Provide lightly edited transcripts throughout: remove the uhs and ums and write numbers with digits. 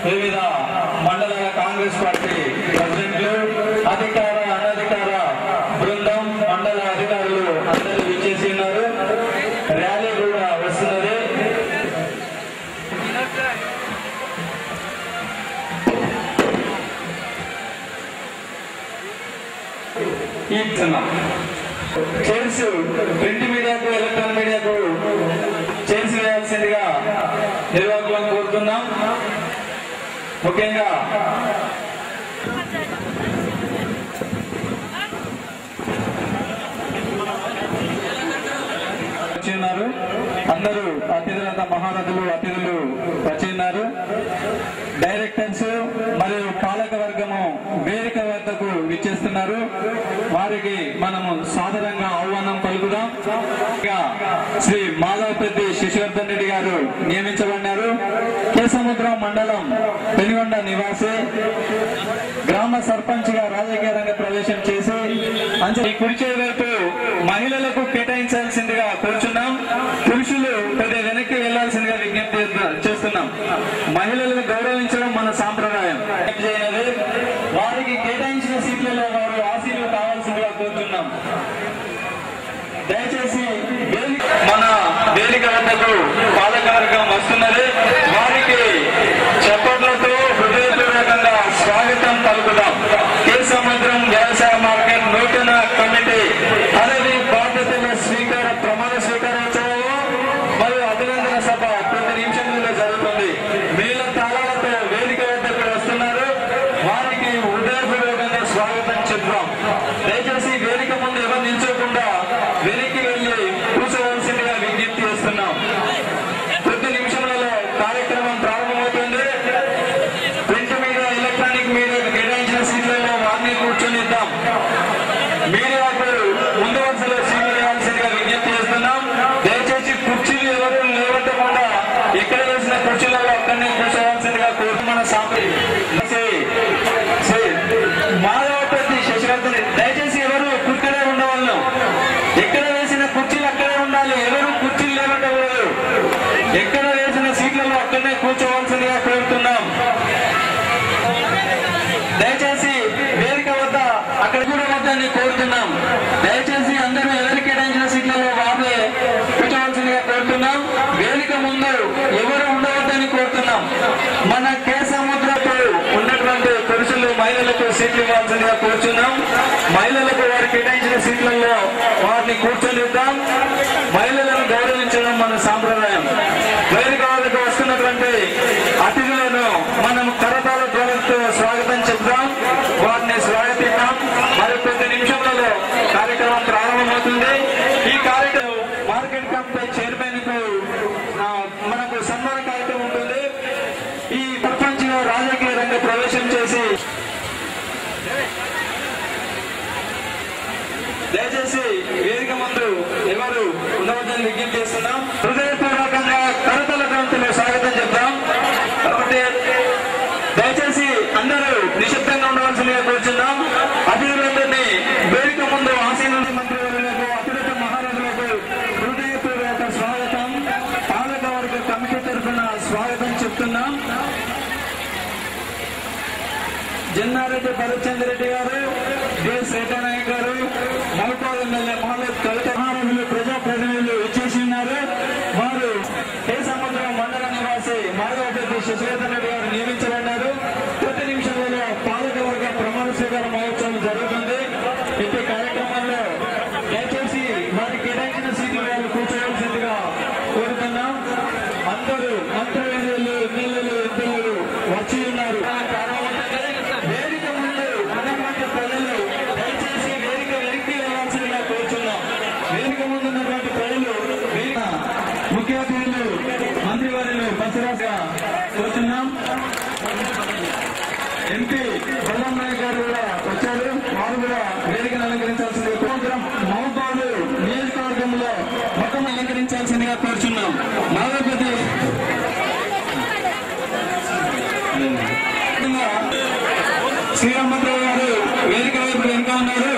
వివిధ మండల కాంగ్రెస్ పార్టీ ప్రెసిడెంట్లు, అధికార అనధికార బృందం, మండల అధికారులు అందరూ విచ్చేసి ఉన్నారు. ర్యాలీ కూడా వస్తున్నది. చైర్స్ ప్రింట్ మీడియాకు, ఎలక్ట్రానిక్ మీడియాకు చైర్స్ వేయాల్సిందిగా నిర్వాహకులను కోరుతున్నాం. ముఖ్యంగా వచ్చి ఉన్నారు. అందరూ అతిథులంతా మహారథులు, అతిథులు వచ్చి ఉన్నారు. డైరెక్టర్స్ మరియు పాలక వర్గము వేదిక వద్దకు విచ్చేస్తున్నారు. వారికి మనము సాదరంగా ఆహ్వానం పలుకుదాం. శ్రీ మాధవపెద్ది శశివర్ధన్ రెడ్డి గారు నియమించబడినారు. కేసముద్రం మండలం పెనుగొండ నివాసి, గ్రామ సర్పంచ్ గా రాజకీయ రంగ ప్రవేశం చేసి ఈ కుర్చీ వైపు మహిళలకు కేటాయించాల్సిందిగా కూర్చున్నాం. పురుషులు కొద్ది వెనక్కి వెళ్లాల్సిందిగా విజ్ఞప్తి చేస్తున్నాం. మహిళలను గౌరవించడం మన సాంప్రదాయం. వారికి కేటాయించిన సీట్లలో వారు ఆశీలు కావాల్సిందిగా కోరుతున్నాం. దయచేసి మన వేదిక వద్దకు పాలకవర్గం వస్తున్నది. వారికి చప్పట్లతో హృదయపూర్వకంగా స్వాగతం పలుకుదాం. కేసముద్రం వ్యవసాయ మార్కెట్ నూతన కమిటీ పదవి బాధ్యతల ప్రమాణ స్వీకారోత్సవం మరియు అభినందన సభ కొద్ది నిమిషంలో జరుగుతుంది. మేళ తాళాలతో వేదిక వద్దకు వస్తున్నారు. వారికి హృదయపూర్వకంగా స్వాగతం చెప్తాం. దయచేసి వేదిక ముందు ఎవరు నిల్చోకుండా వెనక్కి వెళ్లి కూర్చోవలసిందిగా విజ్ఞప్తి చేస్తున్నాం. కొద్ది నిమిషంలో కార్యక్రమం ప్రారంభమవుతుంది. ప్రింట్ మీడియా, ఎలక్ట్రానిక్ మీడియాకు కేటాయించిన సీట్లలో వారిని కూర్చొనిద్దాం. మీడియాకు ముందు వరుసలో సీట్లు వేయాల్సిందిగా విజ్ఞప్తి చేస్తున్నాం. దయచేసి కుర్చీలు ఎవరు నిలబెట్టకుండా ఎక్కడ వేసిన కుర్చీలలో అక్కడనే కూర్చోవలసిందిగా కోరుతూ మన మాధవపెద్ది శశివర్ధన్ రెడ్డి, దయచేసి ఎవరు కుర్చీలో ఉండవాళ్ళు ఎక్కడ వేసిన కుర్చీలు అక్కడే ఉండాలి. ఎవరు కుర్చీలు లేవట్టకూడదు. ఎక్కడ వేసిన సీట్లలో అక్కడనే కూర్చోవలసిందిగా కోరుతున్నాం. దయచేసి వేదిక వద్ద అక్కడ కూడా వద్దని కోరుతున్నాం. దయచేసి అందరూ ఎవరికి కేటాయించిన సీట్లలో వారే కూర్చోవలసిందిగా కోరుతున్నాం. వేదిక ముందు ఎవరు ఉండవద్దని కోరుతున్నాం. మన కేసముద్రపు ఉన్నటువంటి పురుషులు, మహిళలకు సీట్లు ఇవ్వాల్సిందిగా కూర్చున్నాం. మహిళలకు వారు కేటాయించిన సీట్లలో వారిని కూర్చొనిద్దాం. మహిళలను గౌరవించడం మన సాంప్రదాయం. వేదిక వద్దకు వస్తున్నటువంటి అతిథులను మనం కరతాళ ధ్వనులతో స్వాగతం చెప్తాం. వారిని స్వాగతిద్దాం. మరి కొద్ది నిమిషంలో కార్యక్రమం ప్రారంభమవుతుంది. ఈ కార్యక్రమం మార్కెట్ కమిటీ చైర్మన్ కు మనకు సన్మాన కార్యక్రమం ఉంటుంది. ఈ ప్రపంచ రాజకీయ రంగ ప్రవేశం చేసి దయచేసి వేదిక ముందు ఎవరు ఉండవద్దని విజ్ఞప్తి చేస్తున్నాం. హృదయపూర్వకంగా కరతల గ్రంథులు స్వాగతం చెప్తాం. కాబట్టి దయచేసి అందరూ నిశ్శబ్దంగా ఉండవలసిందిగా కూర్చున్నాం. అతిథులందరినీ వేదిక ముందు ఆసీన మంత్రివర్యులకు, అతిరథ మహారాజులకు హృదయపూర్వక స్వాగతం. పాలకవర్గ కమిటీ తరఫున స్వాగతం చెప్తున్నాం. జన్నారెడ్డి భరత్చంద్ర రెడ్డి గారు, డి శ్రీకనాయక్ గారు, మహబూబాద్ ఎమ్మెల్యే మహమ్మద్ కవిత మహారాజులు, ప్రజాప్రతినిధులు ఇచ్చేసి ఉన్నారు. వారు కేసముద్రం మండల నివాసి మాధవపెద్ది శశివర్ధన్ రెడ్డి గారు నియమించబడ్డారు. కొద్ది నిమిషంలో పాలకవర్గ ప్రమాణ స్వీకార మహోత్సవం జరుగుతుంది. ఇట్టి కార్యక్రమంలో దయచేసి వారికి కేటాయించిన సీట్లు వాళ్ళు కూర్చోవలసిందిగా కోరుతున్నాం. అందరూ మంత్రులు, ఎమ్మెల్యేలు, ఎంపీలు వచ్చి ఉన్నారు. వేదిక ముందు ఉన్నటువంటి ప్రజలు దయచేసి వేదిక వెనక్కి వెళ్ళాల్సిందిగా కోరుచున్నాం. వేదిక కూడా ఇంకా ఉన్నారు.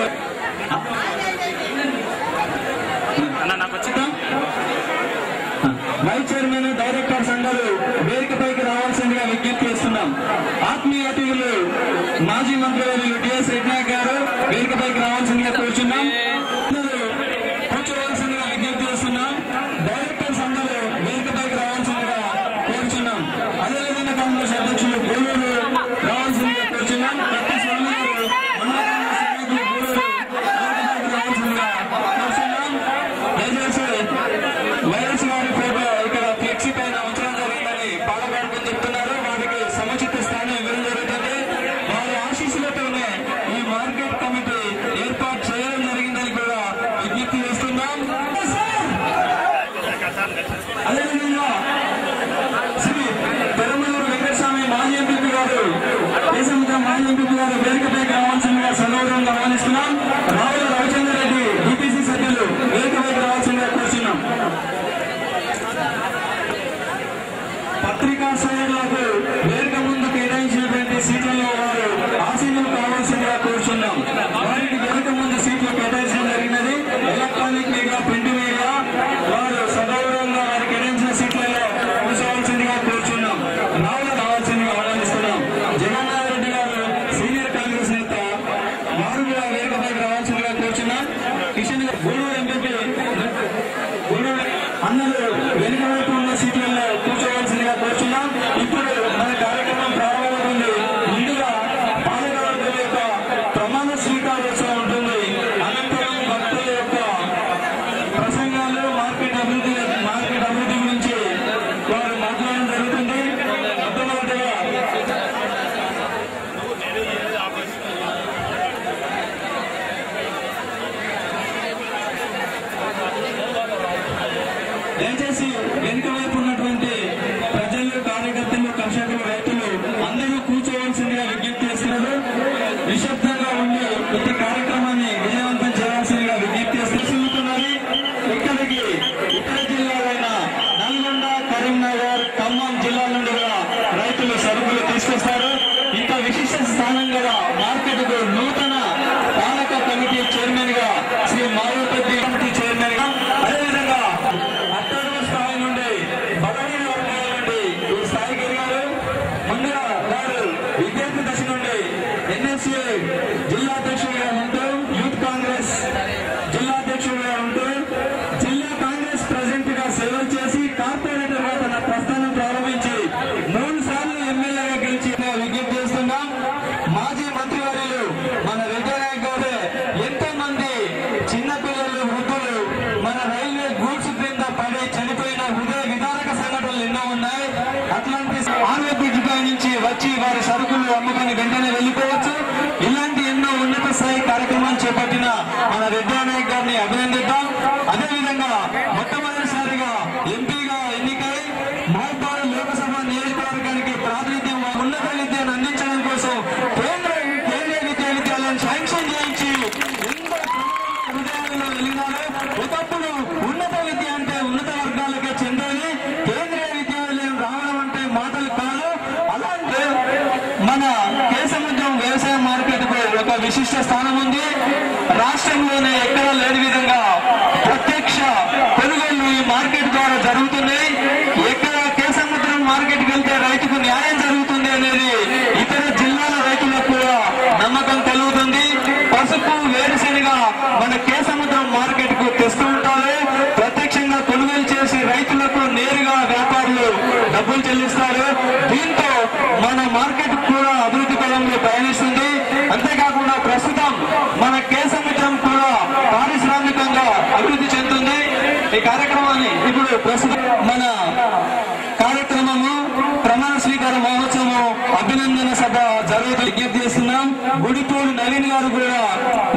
వైస్ చైర్మన్ డైరెక్టర్స్ అందరూ వేదికపైకి రావాల్సిందిగా విజ్ఞప్తి చేస్తున్నాం. ఆత్మీయ అతిథులు మాజీ మంత్రివర్యులు టిఎస్ రెడ్నాయక్ గారు వేదికపైకి రావాల్సిందిగా కోరుచున్నాం. కూర్చోవలసిందిగా విజ్ఞప్తి చేస్తున్నాం. డైరెక్టర్స్ అందరూ వేదికపైకి రావాల్సిందిగా కోరుచున్నాం. అదేవిధంగా కాంగ్రెస్ అధ్యక్షులు గూడూరు రావాల్సిందిగా కోరుచున్నాం. ప్రతి స్వామి గారు రావాల్సిందిగా కోరుచున్నాం. దయచేసి వైఎస్ గారి ఫోటో ఇక్కడ ఫ్లెక్సీ పైన ఉంచడం జరిగిందని పాలపాడుకుని చెప్తున్నారు. వారికి సముచిత స్థానం ఇవ్వడం జరుగుతుంది. వారి ఆశీస్సులతోనే ఈ మార్కెట్ కమిటీ ఏర్పాటు చేయడం జరిగిందని కూడా విజ్ఞప్తి చేస్తున్నాం. అదేవిధంగా శ్రీ పెరుమలూరు వెంకటస్వామి మాజీ ఎంపీ గారు, కేసముద్రం మాజీ ఎంపీ గారు వేదికపైకి రావాల్సిందిగా సగౌరవంగా ఆహ్వానిస్తున్నాం. రావుల రవిచంద్ర రెడ్డి డిపిసి సభ్యులు వేదికపైకి రావాల్సిందిగా కోరుతున్నాం. పత్రికా సోదరులకు వేదిక ముందు కేటాయించినటువంటి సీట్లలో వారు ఆసీనులు కావాల్సిందిగా కోరుచున్నాం. వారికి వేదిక ముందు సీట్లు కేటాయించడం జరిగినది. ఎలక్ట్రానిక్ మీడియా, ప్రింట్ మీడియా వారు సగౌరవంగా వారికి కేటాయించిన సీట్లలో కూర్చోవలసిందిగా కోరుచున్నాం. రావాల్సిందిగా ఆహ్వానిస్తున్నాం. జగన్నాథ్ రెడ్డి గారు సీనియర్ కాంగ్రెస్ నేత, వారు కూడా వేదికపైకి రావాల్సిందిగా కోరుచున్నాం. కిషన్ గూడూరు ఎంపీ అందరూ వెనుక వైపు ఉన్న సీట్లలో కూర్చోవలసిందిగా కోరుచున్నాం. ఇప్పుడు మన కార్యక్రమం ప్రారంభమవుతుంది. ముందుగా పాలకవర్గం యొక్క ప్రమాణ స్వీకారోత్సవం ఉంటుంది. అనంతరం భక్తుల యొక్క ప్రసంగాలు, మార్కెట్ అభివృద్ధి గురించి వారు మాట్లాడడం జరుగుతుంది. మొట్టమొదటిగా దయచేసి వెనుక వైపు ఉన్నటువంటి ప్రజలు, కార్యకర్తలు, కర్షకులు, రైతులు అందరూ కూర్చోవలసిందిగా విజ్ఞప్తి చేస్తున్నారు. నిశ్శబ్దంగా ఉండి ప్రతి కార్యక్రమాన్ని విజయవంతం చేయాల్సిందిగా విజ్ఞప్తి చేస్తున్నారు. ఇక్కడికి ఇతర జిల్లాలైన నల్గొండ, కరీంనగర్, ఖమ్మం జిల్లాల నుండి కూడా రైతులు సరుకులు తీసుకొస్తారు. ఇంత విశిష్ట స్థానం గల మార్కెట్ కు నూతన పాలక కమిటీ చైర్మన్ గా శ్రీ మాధవపెద్ది కమిటీ చైర్మన్ గా, అదేవిధంగా అట్టడుగు స్థాయి నుండి బలహీన వర్గాల నుండి ఈ స్థాయికి ఎదిగారు. ముందుగా వారు విద్యార్థి దశ నుండి ఎన్ఎస్ఏ జిల్లా అధ్యక్షుడిగా ఉంటూ, యూత్ కాంగ్రెస్ జిల్లా అధ్యక్షుడిగా ఉంటూ, జిల్లా కాంగ్రెస్ ప్రెసిడెంట్ గా సేవలు చేసి కార్పొరేటర్ గా తన ప్రస్థానం ప్రారంభించి 3 సార్లు ఎమ్మెల్యేగా గెలిచి విజ్ఞప్తి చేస్తున్నాం. మాజీ మంత్రివర్యులు మన రెడ్డినాయక్ గారే ఎంతో మంది చిన్నపిల్లలు, వృద్ధులు మన రైల్వే గూడ్స్ క్రింద పడి చనిపోయిన హృదయ విదారక సంఘటనలు ఎన్నో ఉన్నాయి. అట్లాంటి ఆరోగ్య నుంచి వచ్చి వారి సరుకులు అమ్ముకొని వెంటనే వెళ్లిపోవచ్చు. ఇలాంటి ఎన్నో ఉన్నత స్థాయి కార్యక్రమాలు చేపట్టిన మన రెడ్డినాయక్ గారిని అభినందిద్దాం. అదేవిధంగా మొట్టమొదటిసారిగా ఎంపీగా ఎన్నికై మహబూబాబాద్ లోకసభ నియోజకవర్గానికి ప్రాతినిధ్యం, ఉన్నత విద్యను అందించడం కోసం కేంద్రీయ విద్యాలయం శాంక్షన్ చేయించి ఎంతో హృదయాలలో వెలిగినారు. ఒకప్పుడు ఉన్నత విద్య అంటే ఉన్నత వర్గాలకే చెందేది. కేంద్రీయ విద్యాలయం రావడం అంటే మాటలు కాదు. అలాంటి మన కేసముద్రం వ్యవసాయ మార్కెట్ కు ఒక విశిష్ట స్థానం ఉంది. రాష్ట్రంలోనే ఎక్కడా లేని విధంగా ప్రత్యక్ష కొనుగోళ్లు ఈ మార్కెట్ ద్వారా జరుగుతున్నాయి. ఎక్కడ కేసముద్రం మార్కెట్కి వెళ్తే రైతుకు న్యాయం జరుగుతుంది అనేది ఇతర జిల్లాల రైతులకు కూడా నమ్మకం కలుగుతుంది. పసుపు, వేరుశెనగ మన కేసముద్రం మార్కెట్ కు తెస్తూ ఉంటారు. ప్రత్యక్షంగా కొనుగోలు చేసి రైతులకు నేరుగా వ్యాపారులు డబ్బులు చెల్లిస్తారు. దీంతో మన మార్కెట్ కూడా అభివృద్ధి పదంలో పయనిస్తుంది. అంతేకాకుండా ప్రస్తుతం మన కేసముద్రం కూడా పారిశ్రామికంగా అభివృద్ధి చెందుతుంది. ఈ కార్యక్రమాన్ని ఇప్పుడు ప్రస్తుతం మన కార్యక్రమము ప్రమాణ స్వీకార మహోత్సవం అభినందన సభ జరుగుతూ విజ్ఞప్తి చేస్తున్నాం. గుడిపూడి నవీన్ గారు కూడా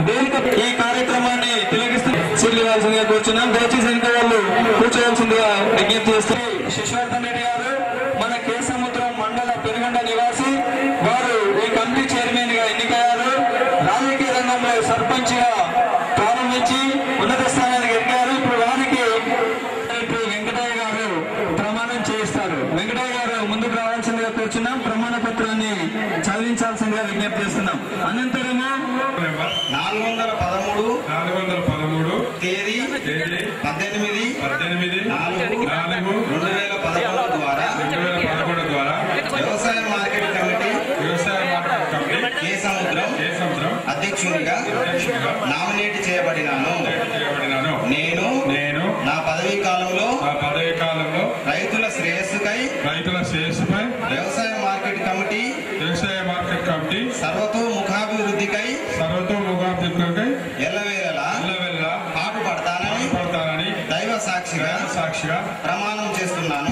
వేదిక ఈ కార్యక్రమాన్ని తిలకిస్తుందిగా కూర్చున్నాం. దయచేసి ఇంకా వాళ్ళు కూర్చోవలసిందిగా విజ్ఞప్తి చేస్తారు. శశివర్ధన్ రెడ్డి గారు మన కేసముద్రం మండల పెనుగొండ నివాసి, వారు ఈ కమిటీ చైర్మన్ గా ఎన్నికయ్యారు. రాజకీయ రంగంలో సర్పంచ్ గా ప్రారంభించి ఉన్నత స్థానానికి ఎక్కారు. ఇప్పుడు వారికి వెంకటయ్య గారు ప్రమాణం చేయిస్తారు. వెంకటయ్య గారు ముందుకు రావాల్సిందిగా కూర్చున్నాం. ప్రమాణ పత్రాన్ని చదివించాల్సిందిగా విజ్ఞప్తి చేస్తున్నాం. అనంతరము 413 తేదీ 18/4/2011 ద్వారా వ్యవసాయ మార్కెట్ కమిటీ కే సముద్రం అధ్యక్షునిగా నామినేట్ చేయబడినాను. నేను నా పదవీ కాలంలో రైతుల శ్రేయస్సుకై వ్యవసాయ మార్కెట్ కమిటీ సర్వతోముఖాభివృద్ధికై ఎల్లవేళలా పాటుపడతానని దైవ సాక్షిగా ప్రమాణం చేస్తున్నాను.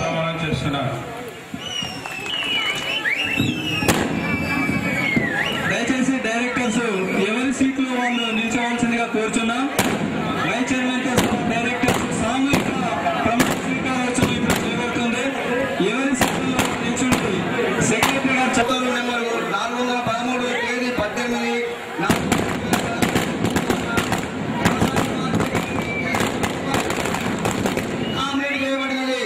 దయచేసి డైరెక్టర్స్ ఎవరి సీట్లు వాళ్ళు నిల్చోవాల్సిందిగా కోరుచున్నాం. వైస్ చైర్మన్ తో డైరెక్టర్స్ సామూహిక ప్రమాణ స్వీకారోత్సవం ఇప్పుడు చేయబడుతుంది. ఎవరి సీట్లలో నిల్చుండి సెక్రటరీ గారు చట్టం నెంబర్ 413 తేదీ 18 నామినేట్ చేయబడినది.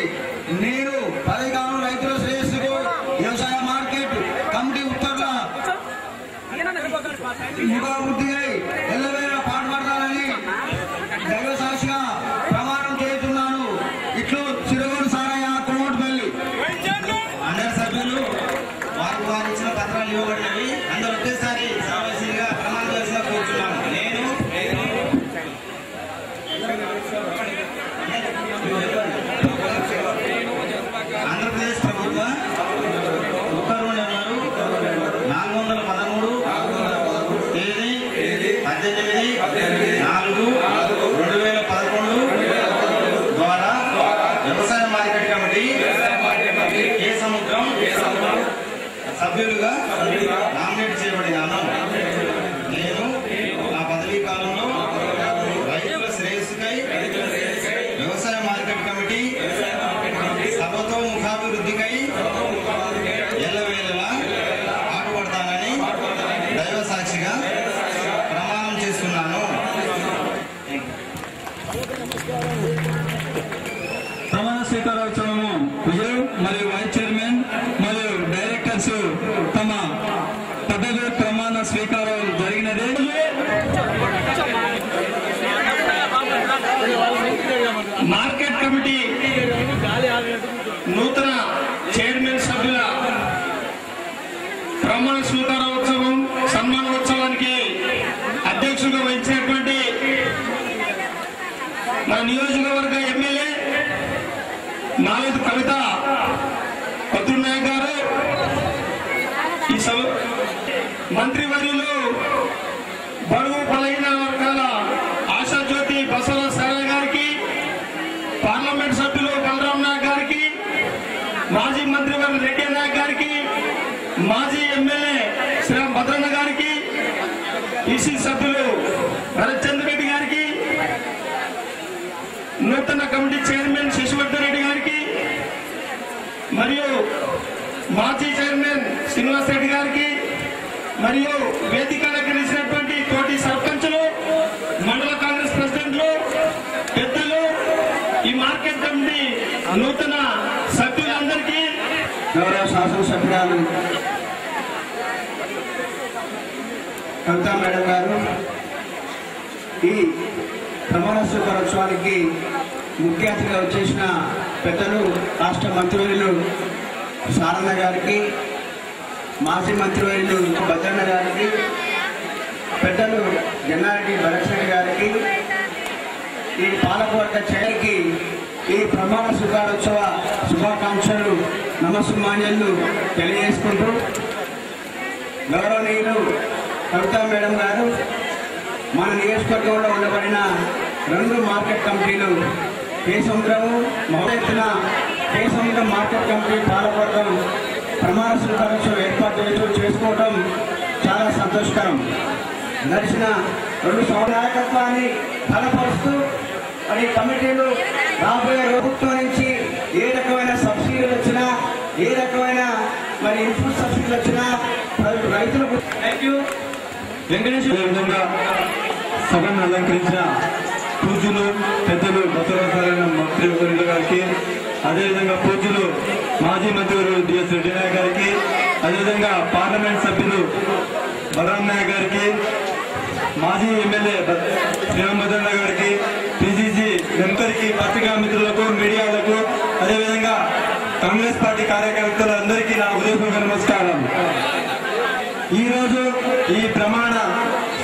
నేను పదవికాలం రైతుల శ్రేయస్సుకు వ్యవసాయ మార్కెట్ కమిటీ ఉత్తర్వుల ముఖాభివృద్ధికై ఎల్లవేళ పాటుపడతానని దైవ సాక్షిగా ప్రమాణం చేస్తున్నాను. ఇట్లు చిరుగూరు సారయ్య కోమటిపల్లి. అందరు సభ్యులు వారు ఇచ్చిన పత్రాలు ఇవ్వబడినవి. అందరూ ఒకేసారి సావసిగా ప్రమాణం చేసిన కూర్చున్నాను. నేను ఆంధ్రప్రదేశ్ ప్రభుత్వ ఉత్తర్వు నెంబరు 413 తేదీ 18/4/2011 ద్వారా వ్యవసాయ మార్కెట్ కమిటీ కే సముద్రం సభ్యులుగా నామినేట్ చేయబడినాను. నేను నా పదవీ కాలంలో రైతుల శ్రేయస్సుకై వ్యవసాయ మార్కెట్ కమిటీ సర్వతోముఖాభివృద్ధికై ఎల్లవేళలా పాటుపడతానని దైవ సాక్షిగా ప్రమాణం చేస్తున్నాను. ప్రమాణ స్వీకారోత్సవము విజయ్ మరియు వైస్ చైర్మన్ మరియు డైరెక్టర్స్ తమ పదవి ప్రమాణ స్వీకారం జరిగినది. మార్కెట్ కమిటీ నూతన చైర్మన్ సభ్యుల ప్రమాణ స్వీకారోత్సవం సన్మానోత్సవానికి అధ్యక్షులుగా వహించినటువంటి మన నియోజకవర్గ ఎమ్మెల్యే నాలుగు కవిత కొత్తూరునాయక్ గారు, ఈ మంత్రివర్యులు బడుగు బలహీన వర్గాల ఆశాజ్యోతి బసవ సారయ్య గారికి, పార్లమెంట్ సభ్యులు బలరాం నాయక్ గారికి, మాజీ మంత్రివర్యులు రెడ్డి నాయక్ గారికి, మాజీ ఎమ్మెల్యే శ్రీరామ్ భద్రన్న గారికి, ఈసీ సభ్యులు భరత్చంద్ర రెడ్డి గారికి, నూతన కమిటీ చైర్మన్ శశివర్ధన్ రెడ్డి గారికి మరియు మాజీ చైర్మన్ శ్రీనివాస్ రెడ్డి గారికి మరియు వేదిక అలంకరించినటువంటి తోటి సర్పంచులు, మండల కాంగ్రెస్ ప్రెసిడెంట్లు, పెద్దలు, ఈ మార్కెట్ కమిటీ నూతన సభ్యులందరికీ, గౌరవ శాసనసభ్యురాలు కవితా మేడం గారు, ఈ ప్రమాణ స్వీకారోత్సవానికి ముఖ్య అతిథిగా వచ్చేసిన పెద్దలు రాష్ట్ర మంత్రివర్యులు సారన్న గారికి, మాజీ మంత్రివర్యులు భద్రన్న గారికి, పెద్దలు జన్నారెడ్డి భరత్రెడ్డి గారికి, ఈ పాలకవర్గ చైర్కి ఈ ప్రమాణ స్వీకారోత్సవ శుభాకాంక్షలు నమస్సుమాన్యాలు తెలియజేసుకుంటూ, గౌరవనీయులు కవితా మేడం గారు మన నియోజకవర్గంలో ఉండబడిన 2 మార్కెట్ కమిటీలు కే సముద్రము మహోదెత్తున కే సముద్రం మార్కెట్ కమిటీ పాలకవర్గం ప్రమాణ స్వీకారోత్సవం ఏర్పాటు చేసుకోవడం చాలా సంతోషకరం. గడిచిన 2 సంవత్సరాల నాయకత్వాన్ని బలపరుస్తూ మరి కమిటీలు రాబోయే ప్రభుత్వం నుంచి ఏ రకమైన సబ్సిడీలు వచ్చినా, ఏ రకమైన మరి ఇన్పుట్ సబ్సిడీలు వచ్చినా రైతులకు వెంకటేశ్వర విధంగా సభను అలంకరించిన పూజ్యులు పెద్దలు బసవరాజు మంత్రివర్యులు గారికి, అదేవిధంగా పూజ్యులు మాజీ మంత్రివర్యులు డిఎస్ రెడ్డి నాయక్ గారికి, అదేవిధంగా పార్లమెంట్ సభ్యులు బలరాం నాయక్ గారికి, మాజీ ఎమ్మెల్యే శ్రీరామభద్రన్న గారికి, పిసిసి మెంబర్కి, పత్రికా మిత్రులకు, మీడియాలకు, అదేవిధంగా కాంగ్రెస్ పార్టీ కార్యకర్తలందరికీ నా హృదయపూర్వక నమస్కారం. ఈరోజు ఈ ప్రమాణ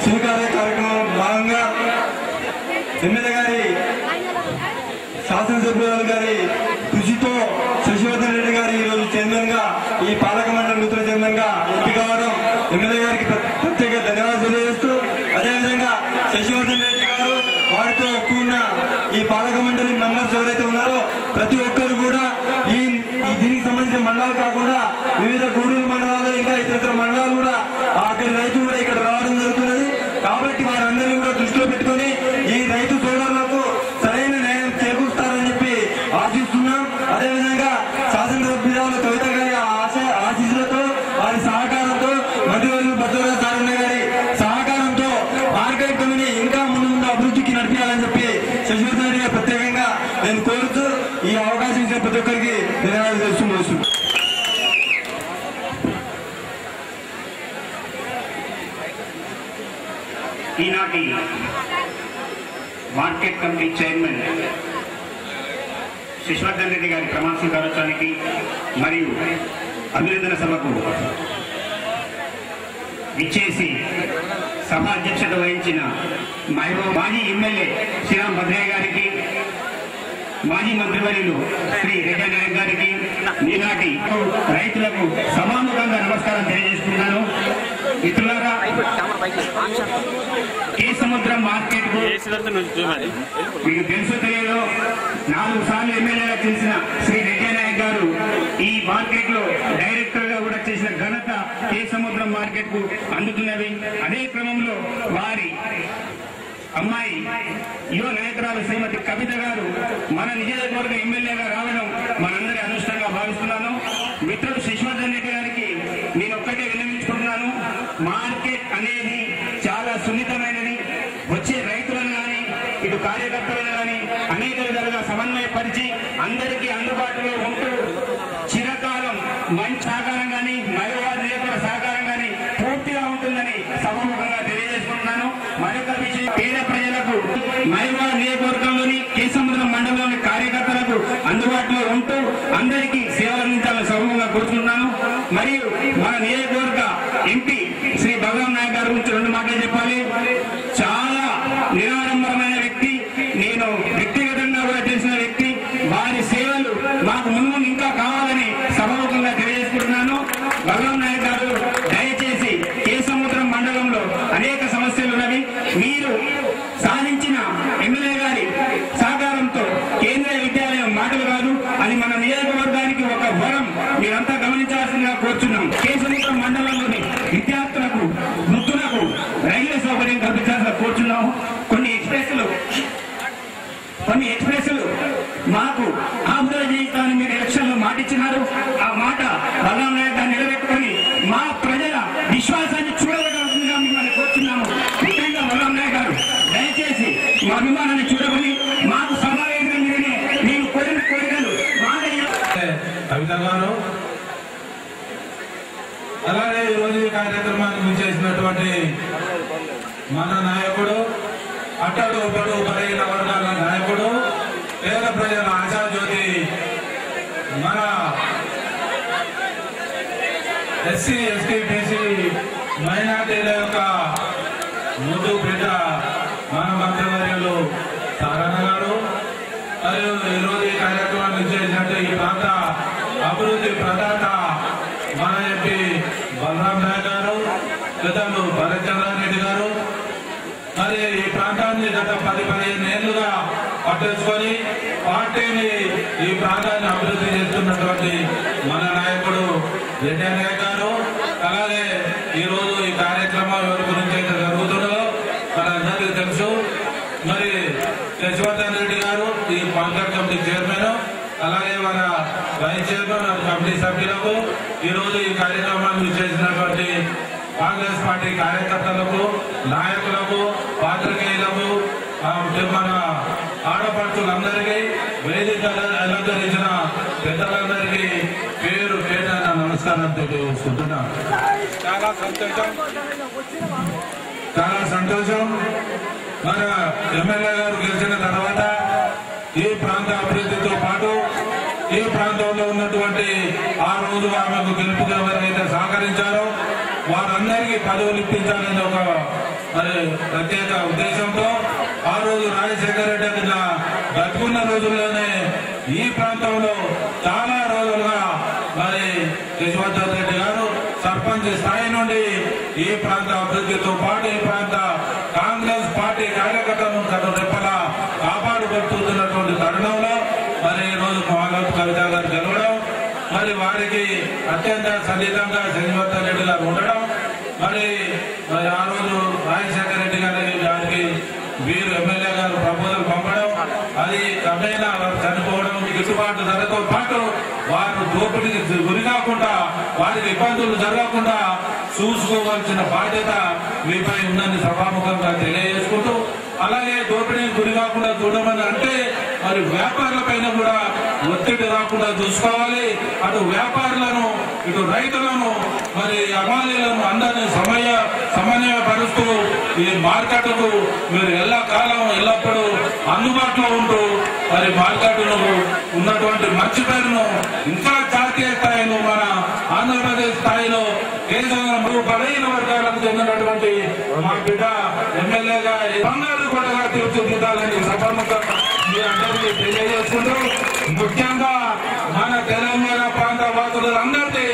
స్వీకార కార్యక్రమం భాగంగా ఎమ్మెల్యే గారి, శాసనసభ్యురాలు గారి కృషితో శశివర్ధన్ రెడ్డి గారు ఈరోజు చైర్మన్ గా, ఈ పాలక మండలి నూతన చైర్మన్ గా ఎంపిక కావడం ఎమ్మెల్యే గారికి ప్రత్యేక ధన్యవాదాలు తెలియజేస్తూ, అదేవిధంగా శశివర్ధన్ రెడ్డి గారు వారితో కూడిన ఈ పాలక మండలి మెంబర్స్ ఎవరైతే ఉన్నారో ప్రతి ఒక్కరు కూడా ఈ దీనికి సంబంధించిన మండలాలు కాకుండా వివిధ గూడూరు మండలాలు, ఇంకా ఇతర మండలాలు కూడా అక్కడి రైతులు కూడా ఇక్కడ రావడం జరుగుతున్నది. కాబట్టి వారందరినీ కూడా దృష్టిలో పెట్టుకొని ఈ రైతు సోదరులకు సరైన న్యాయం చేకూరుస్తారని చెప్పి ఆశిస్తున్నాం. అదేవిధంగా శాసనసభ్యురాలు కవిత గారి ఆశీస్సులతో, వారి సహకారంతో, మంత్రివర్యులు భద్రరాజు సారన్న గారి సహకారంతో మార్కెట్ కమిటీని ఇంకా ముందు అభివృద్ధికి నడిపించాలని చెప్పి శశివర్ధన్ రెడ్డి గారు ప్రత్యేకంగా నేను కోరుతూ ఈ అవకాశం ఇచ్చిన ప్రతి ఒక్కరికి ధన్యవాదాలు తెలుసు. ఈనాటి market committee chairman Shashivardhan Reddy గారి ప్రమాణ స్వీకారోత్సవానికి మరియు అభినందన సభకు విచ్చేసి సభ అధ్యక్షత వహించిన మాజీ ఎమ్మెల్యే శ్రీరామ్ భద్రయ్య గారికి, మాజీ మంత్రివర్యులు శ్రీ రెడ్డి నాయక్ గారికి, ఈనాటి రైతులకు సమాముఖంగా నమస్కారం తెలియజేస్తున్నాను. మిత్రులారా, కే సముద్రం మార్కెట్ మీకు తెలుసు తెలియదు, 4 సార్లు ఎమ్మెల్యేగా తెలిసిన శ్రీ రెడ్డి నాయక్ గారు ఈ మార్కెట్ లో డైరెక్టర్ గా కూడా చేసిన ఘనత కే సముద్రం మార్కెట్ కు అందుతున్నది. అదే క్రమంలో వారి అమ్మాయి యువ నాయకురాలు శ్రీమతి కవిత గారు మన నియోజకవర్గ ఎమ్మెల్యేగా రావడం మనందరి అదృష్టంగా భావిస్తున్నాను. మిత్రుడు శశివర్ధన్ రెడ్డి గారికి నేను ఒక్కటే విన్నవించుకుంటున్నాను, మార్కెట్ అనేది చాలా సున్నితమైనది. వచ్చే రైతులను కానీ, ఇటు కార్యకర్తలను కానీ అనేక విధాలుగా సమన్వయపరిచి అందరికీ అందుబాటులో ఉంటూ చిరకాలం మంచి సహకారం కానీ, మహిళా నియోజకవర్గ సహకారం కానీ పూర్తిగా ఉంటుందని సభాముఖంగా తెలియజేసుకుంటున్నాను. మరొక విషయం, పేద ప్రజలకు మహిళా నియోజకవర్గంలోని కేసముద్రం మండలంలోని కార్యకర్తలకు అందుబాటులో ఉంటూ అందరికీ సేవలు అందించాలని సభముగా కోరుతున్నాను. మరియు మన నియోజకవర్గ ఎంపీ శ్రీ భగవాన్ నాయక్ గారి గురించి 2 మాటలు చెప్పాలి. చాలా నిరాడంబరమైన వ్యక్తి, నేను వ్యక్తిగతంగా కూడా తెలిసిన వ్యక్తి. వారి సేవలు మాకు ముందు ఇంకా కావాలని సభముఖంగా తెలియజేసుకుంటున్నాను. భగవాన్ నాయక్ గారు దయచేసి కేసముద్రం మండలంలో అనేక సమస్యలు ఉన్నవి. మీరు సాధించిన ఎమ్మెల్యే గారి సహకారంతో కేంద్రీయ విద్యాలయం మాటలు కాదు, అది మన నియోజకవర్గానికి ఒక వరం. మీరంతా గమనించాల్సిందిగా కోరుచున్నాం. కేసముద్రం మండలంలోని విద్యార్థులకు, వృద్ధులకు రైల్వే సౌకర్యం కల్పించాల్సిన కోరుచున్నాం. కొన్ని ఎక్స్ప్రెస్లు మాకు ఆందోళన చేయిస్తామని మీరు ఎలక్షన్లో మాట ఇచ్చినారు. ఆ మాట భగవాన్ నాయక్ గారు నిలబెట్టుకుని మా ప్రజల విశ్వాసాన్ని చూడగలసిందిగా మిమ్మల్ని కోరుచున్నాము. ముఖ్యంగా భగవాన్ నాయక్ గారు దయచేసి మా అభిమానాన్ని చూడకుని మాకు సమావేశం మీరు కోరిన కోరికలు కవిత గారు, అలాగే ఈరోజు ఈ కార్యక్రమానికి చేసినటువంటి మన నాయకుడు, అట్టడు బడు బలహీన వర్గాల నాయకుడు, పేద ప్రజల ఆశాజ్యోతి, మన ఎస్సీ ఎస్టీ బీసీ మైనార్టీల యొక్క ముందు బిడ్డ మన మంత్రివర్యులు సారన్న గారు, మరియు ఈరోజు ఈ కార్యక్రమాన్ని చేసినట్టు ఈ ప్రాంత అభివృద్ధి ప్రదాత మన ఎంపీ బలరాం నాయక్ గారు, పెద్దలు భరత్ చంద్రారెడ్డి గారు, మరి ఈ ప్రాంతాన్ని గత 10-15 ఏళ్లుగా పట్టించుకొని పార్టీని, ఈ ప్రాంతాన్ని అభివృద్ధి చేస్తున్నటువంటి మన నాయకుడు రెడ్డి నాయక్ గారు. అలాగే ఈరోజు ఈ కార్యక్రమం ఎవరి గురించి అయితే జరుగుతుందో మనందరికీ తెలుసు. మరి శశివర్ధన్ రెడ్డి గారు ఈ మార్కెట్ కమిటీ చైర్మన్, అలాగే మన వైస్ చైర్మన్, కమిటీ సభ్యులకు, ఈరోజు ఈ కార్యక్రమాన్ని చేసినటువంటి కాంగ్రెస్ పార్టీ కార్యకర్తలకు, నాయకులకు, పాత్రికేయులకు, మన ఆడపడుతులందరికీ, వేదిక అలంకరించిన పెద్దలందరికీ పేరు పేరున నమస్కారం తెలియజేసుకుంటున్నాను. చాలా సంతోషం. చాలా సంతోషం. మన ఎమ్మెల్యే గారు గెలిచిన తర్వాత ఈ ప్రాంత అభివృద్ధితో పాటు ఈ ప్రాంతంలో ఉన్నటువంటి ఆ రోజు ఆమెకు గెలుపుకు ఎవరైతే సహకరించారో వారందరికీ పదవులు ఇప్పించాలని ఒక మరి ప్రత్యేక ఉద్దేశంతో ఆ రోజు రాజశేఖర రెడ్డి బతుకున్న రోజుల్లోనే ఈ ప్రాంతంలో చాలా రోజులుగా మరి యశ్వంత్ రెడ్డి గారు సర్పంచ్ స్థాయి నుండి ఈ ప్రాంత అభివృద్ధితో పాటు ఈ ప్రాంత కాంగ్రెస్ పార్టీ కార్యకర్తలను రెప్పలా కాపాడుకుంటున్నటువంటి తరుణంలో మరి ఈ రోజు మహాలక్ష్మి కవిత గారు గెలవడం, మరి వారికి అత్యంత సన్నిహితంగా యశ్వంత్ రెడ్డి గారు ఉండడం, మరి ఆ రోజు రాజశేఖర రెడ్డి గారికి వీరు ఎమ్మెల్యే గారు ప్రపోజల్ పంపడం, అది క్రమేణా చనిపోవడం, గిట్టుబాటు ధరతో పాటు వారు దోపిడీకి గురి కాకుండా వారికి ఇబ్బందులు జరగకుండా చూసుకోవాల్సిన బాధ్యత మీపై ఉందని సభాముఖంగా తెలియజేసుకుంటూ, అలాగే దోపిడీకి గురి కాకుండా చూడమని అంటే మరి వ్యాపారుల పైన కూడా ఒత్తిడి రాకుండా చూసుకోవాలి. అటు వ్యాపారులను ఇటు రైతులను మరి అమాలీలను అందరినీ సమన్వయపరుస్తూ ఈ మార్కెట్కు మీరు ఎల్లకాలం ఎల్లప్పుడూ అందుబాటులో ఉంటూ మరి మార్కెట్ను ఉన్నటువంటి మంచి పేరును ఇంకా జాతీయ స్థాయిలో మన ఆంధ్రప్రదేశ్ స్థాయిలో కేంద్రంలో బలహీన వర్గాలకు చెందినటువంటి మా బిడ్డ ఎమ్మెల్యేగా బంగారు కొట్టగా తీర్చిదిద్దాలని సభాముఖంగా మీ అందరికీ తెలియజేస్తుంటూ, ముఖ్యంగా మన తెలంగాణ ప్రాంత వాసులందరికీ